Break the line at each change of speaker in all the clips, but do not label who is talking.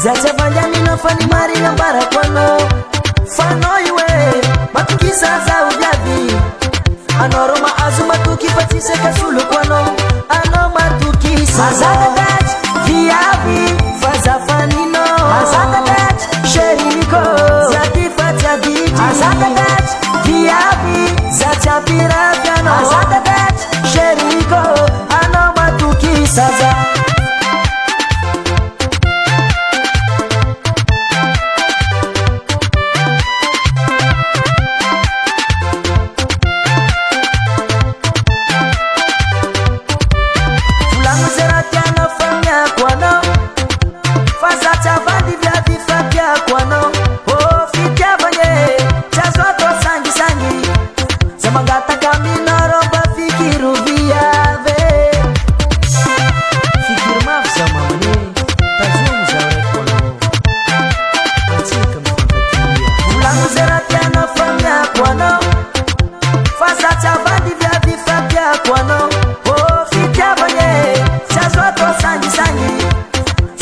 Zacha vanyanino fani mari ngambara kwano Fano iwe Matukisa za ujavi Anoroma azuma tukifatise kasulu kwano Ano matukisa Azagadat Viavi Faza fanino Azagadat Sheriko Zatifat ya diti Azagadat Viavi Zacha pirapiano Azagadat Sheriko Ano matukisa za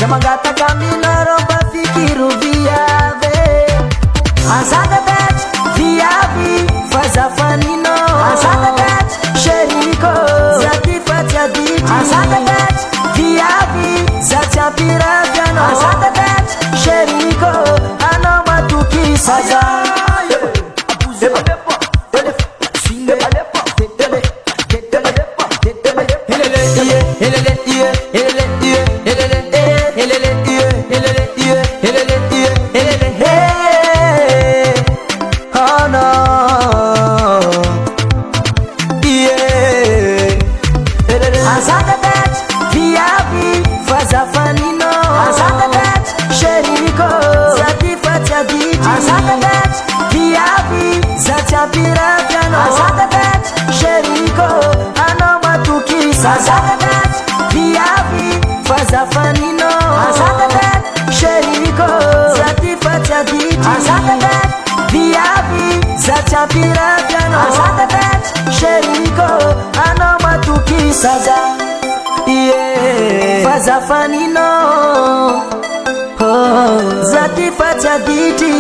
Magata camina roba fikiru viave Azagadat viavi Faza fanino Azagadat Sheriko Zatifat ya diti Azagadat viavi Zacha pirapiano Azagadat Sheriko Ano matuki saza Azagadat viavi Faza fanino Azagadat Sheriko Zatifat ya diti Azagadat viavi Zacha pirapiano Azagadat Sheriko Ano matukisa Azagadat viavi Faza fanino Azagadat Sheriko Zatifat ya diti Azagadat viavi Zacha pirapiano Azagadat Sheriko Ano matukisa za Faza fanino Zatifat ya diti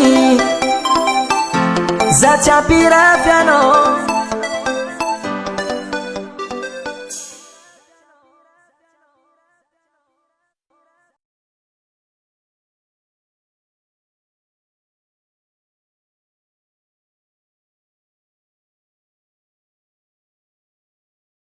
Zacha pirapiano